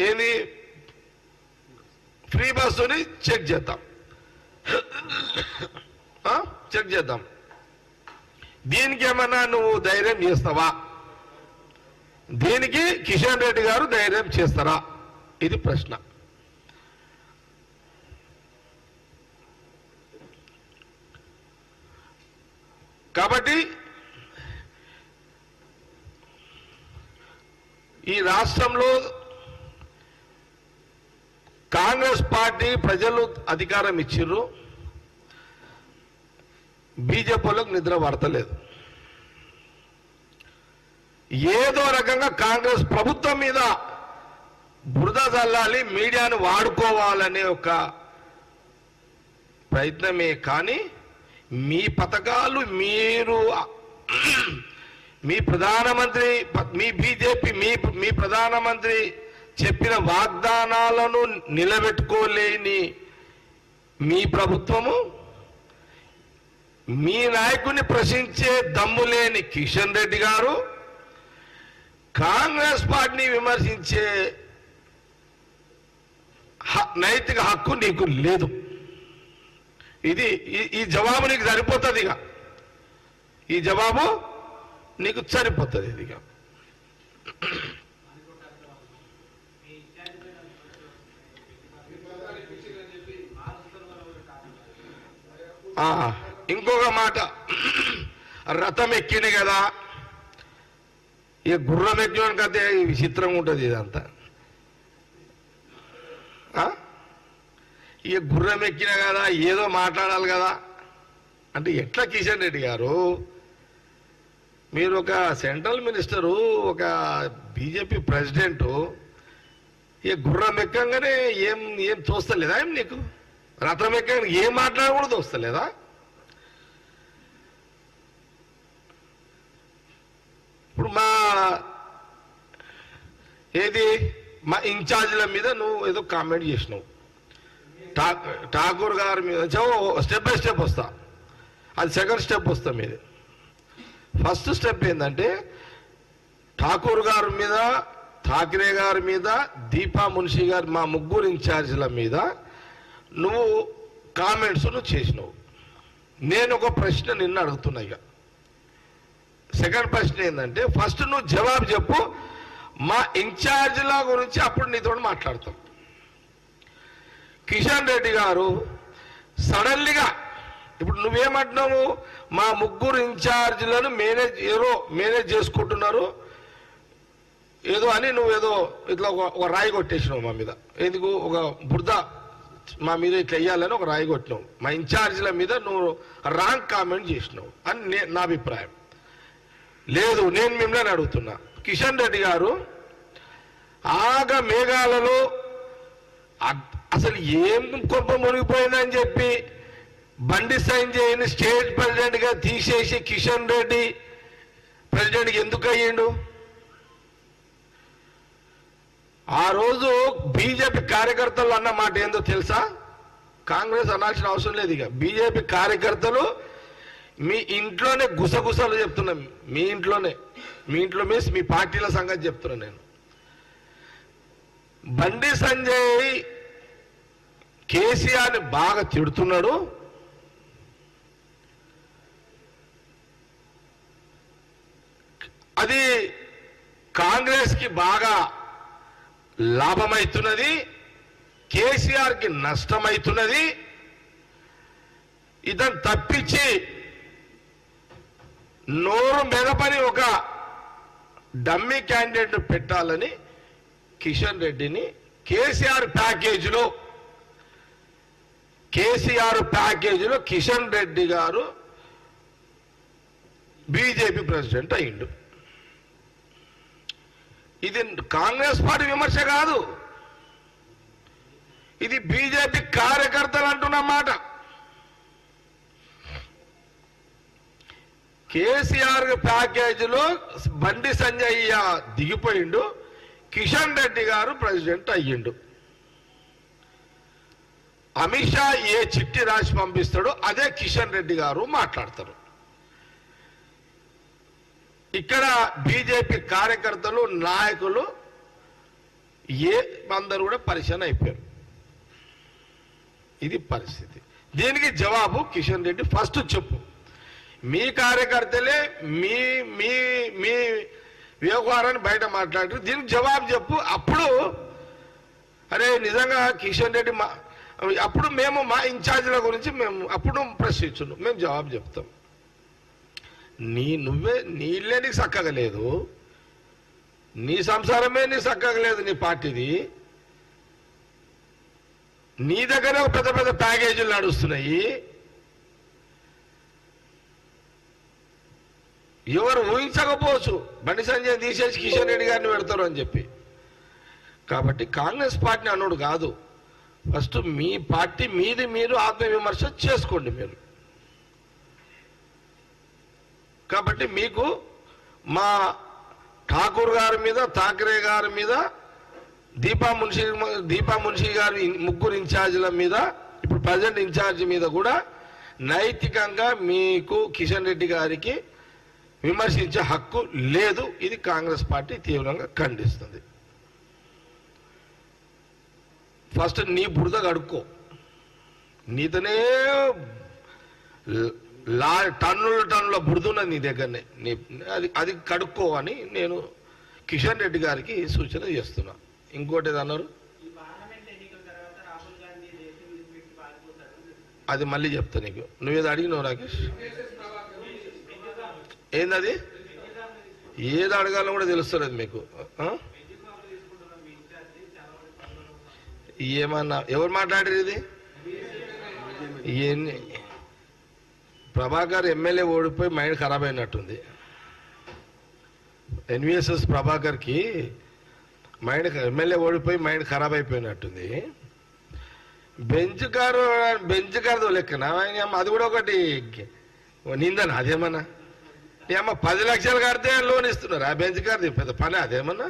ఏంది free బస్సుని check చేద్దాం, check చేద్దాం. దీనికి ఏమన్నా నువ్వు ధైర్యం చేస్తావా? దీనికి కిషన్ రెడ్డి గారు ధైర్యం చేస్తారా? ఇది ప్రశ్న. కాబట్టి ఈ రాష్ట్రంలో కాంగ్రెస్ పార్టీ ప్రజలు అధికారం ఇచ్చిర్రు, బీజేపీ వాళ్ళకు నిద్ర పడతలేదు. ఏదో రకంగా కాంగ్రెస్ ప్రభుత్వం మీద బురద చల్లాలి, మీడియాను వాడుకోవాలనే ఒక ప్రయత్నమే కానీ మీ పథకాలు మీరు మీ ప్రధానమంత్రి మీ బీజేపీ మీ ప్రధానమంత్రి చెప్పిన వాగ్దానాలను నిలబెట్టుకోలేని మీ ప్రభుత్వము, మీ నాయకుని ప్రశ్నించే దమ్ము లేని కిషన్ రెడ్డి గారు, కాంగ్రెస్ పార్టీని విమర్శించే నైతిక హక్కు నీకు లేదు. ఇది ఈ జవాబు నీకు సరిపోతుంది. ఇక ఈ జవాబు నీకు సరిపోతుంది. ఇది ఇక ఇంకొక మాట, రథం ఎక్కిన కదా, ఇక గుర్రం ఎక్కిన కదే విచిత్రంగా ఉంటుంది ఇదంతా. ఇక గుర్రం ఎక్కిన కదా ఏదో మాట్లాడాలి కదా అంటే ఎట్లా? కిషన్ రెడ్డి గారు, మీరు ఒక సెంట్రల్ మినిస్టరు, ఒక బీజేపీ ప్రెసిడెంటు, ఇక గుర్రం ఎక్కంగానే ఏం చూస్తలేదా? ఏం నీకు రథం ఎక్కగానే ఏం మాట్లాడకూడదు వస్తలేదా? ఇప్పుడు మా ఇన్ఛార్జీల మీద నువ్వు ఏదో కామెంట్ చేసినావు, ఠాకూర్ గారి మీద. స్టెప్ బై స్టెప్ వస్తా, అది సెకండ్ స్టెప్ వస్తా మీది. ఫస్ట్ స్టెప్ ఏంటంటే ఠాకూర్ గారి మీద, ఠాకరే గారి మీద, దీపా మున్షి గారు, మా ముగ్గురు ఇన్ఛార్జీల మీద నువ్వు కామెంట్స్ నువ్వు చేసినావు. నేను ఒక ప్రశ్న నిన్న అడుగుతున్నా. ఇక సెకండ్ ప్రశ్న ఏంటంటే, ఫస్ట్ నువ్వు జవాబు చెప్పు, మా ఇన్ఛార్జీల గురించి అప్పుడు నీతో మాట్లాడతాం. కిషన్ రెడ్డి గారు సడన్లీగా ఇప్పుడు నువ్వేమంటున్నావు, మా ముగ్గురు ఇన్ఛార్జీలను మేనేజ్ చేసుకుంటున్నారు ఏదో అని నువ్వేదో ఇట్లా ఒక రాయి కొట్టేసినావు మా మీద. ఎందుకు? ఒక బురద మా మీద ఇట్లా వేయాలని ఒక రాయి కొట్టినావు. మా ఇన్ఛార్జీల మీద నువ్వు రాంగ్ కామెంట్ చేసినావు అని నా అభిప్రాయం. లేదు, నేను మిమ్మల్ని అడుగుతున్నా, కిషన్ రెడ్డి గారు మేఘాలలో అసలు ఏం కొంప మునిగిపోయిందని చెప్పి బండి సంజయ్ని స్టేట్ ప్రెసిడెంట్ గా తీసేసి కిషన్ రెడ్డి ప్రెసిడెంట్ ఎందుకు అయ్యిండు? ఆ రోజు బీజేపీ కార్యకర్తలు అన్న మాట ఏందో తెలుసా? కాంగ్రెస్ అనాల్సిన అవసరం లేదు. ఇక బీజేపీ కార్యకర్తలు మీ ఇంట్లోనే గుసగుసలు చెప్తున్నాం. మీ ఇంట్లో మీన్స్ మీ పార్టీల సంగతి చెప్తున్నా నేను. బండి సంజయ్ కేసీఆర్ని బాగా తిడుతున్నాడు. అది కాంగ్రెస్ కి బాగా లాభమైతున్నది, కేసీఆర్ కి నష్టమైతున్నది. ఇదని తప్పించి నోరు మెదపని ఒక డమ్మీ క్యాండిడేట్ పెట్టాలని కిషన్ రెడ్డిని కేసీఆర్ ప్యాకేజీలో కిషన్ రెడ్డి గారు బీజేపీ ప్రెసిడెంట్ అయ్యిండు. ఇది కాంగ్రెస్ పార్టీ విమర్శ కాదు, ఇది బీజేపీ కార్యకర్తలు అంటున్నమాట. కేసీఆర్ ప్యాకేజీలో బండి సంజయ్ దిగిపోయిండు, కిషన్ రెడ్డి గారు ప్రెసిడెంట్ అయ్యిండు. అమిత్ షా ఏ చిట్టి రాసి పంపిస్తాడో అదే కిషన్ రెడ్డి గారు మాట్లాడతారు. ఇక్కడ బీజేపీ కార్యకర్తలు, నాయకులు అందరూ కూడా పరిశాన్ అయిపోయారు. ఇది పరిస్థితి. దీనికి జవాబు కిషన్ రెడ్డి ఫస్ట్ చెప్పు. మీ కార్యకర్తలే మీ మీ మీ వ్యవహారాన్ని బయట మాట్లాడారు, దీనికి జవాబు చెప్పు. అప్పుడు అరే నిజంగా కిషన్ రెడ్డి అప్పుడు మేము మా ఇన్ఛార్జీల గురించి మేము అప్పుడు ప్రశ్నించున్నాం, మేము జవాబు చెప్తాం. నువ్వే నీ ఇల్లే నీకు చక్కగా లేదు, నీ సంసారమే నీకు చక్కగా లేదు, నీ పార్టీది. నీ దగ్గరే పెద్ద పెద్ద ప్యాకేజీలు నడుస్తున్నాయి. ఎవరు ఊహించకపోవచ్చు బండి సంజయ్ తీసేసి కిషన్ రెడ్డి గారిని పెడతారు అని చెప్పి. కాబట్టి కాంగ్రెస్ పార్టీని అన్నాడు కాదు, ఫస్ట్ మీ పార్టీ మీది మీరు ఆత్మవిమర్శ చేసుకోండి మీరు. కాబట్టి మీకు మా ఠాకూర్ గారి మీద, ఠాకరే గారి మీద, దీపా మున్షి గారి ముగ్గురు ఇన్ఛార్జీల మీద, ఇప్పుడు ప్రజెంట్ ఇన్ఛార్జి మీద కూడా నైతికంగా మీకు కిషన్ రెడ్డి గారికి విమర్శించే హక్కు లేదు. ఇది కాంగ్రెస్ పార్టీ తీవ్రంగా ఖండిస్తుంది. ఫస్ట్ నీ బురద కడుక్కో. నీతోనే టన్నుల బురద ఉన్నది నీ దగ్గరనే, అది కడుక్కో అని నేను కిషన్ రెడ్డి గారికి సూచన చేస్తున్నా. ఇంకోటి ఏదన్నారు, అది మళ్ళీ చెప్తా నీకు. నువ్వేది అడిగినావు రాకేష్? ఏందది? ఏది అడగాలో కూడా తెలుస్తుంది మీకు. ఏమన్నా ఎవరు మాట్లాడారు? ఇది ప్రభాకర్ ఎమ్మెల్యే ఓడిపోయి మైండ్ ఖరాబ్ అయినట్టుంది. ఎన్విఎస్ఎస్ ప్రభాకర్కి ఎమ్మెల్యే ఓడిపోయి మైండ్ ఖరాబ్ అయిపోయినట్టుంది. బెంచ్ కారు లెక్కన అది కూడా ఒకటి నిందన. అదేమన్నా 10 లక్షలు కడితే లోన్ ఇస్తున్నారు. ఆ బెంచ్ కారు పెద్ద పని అదేమన్నా?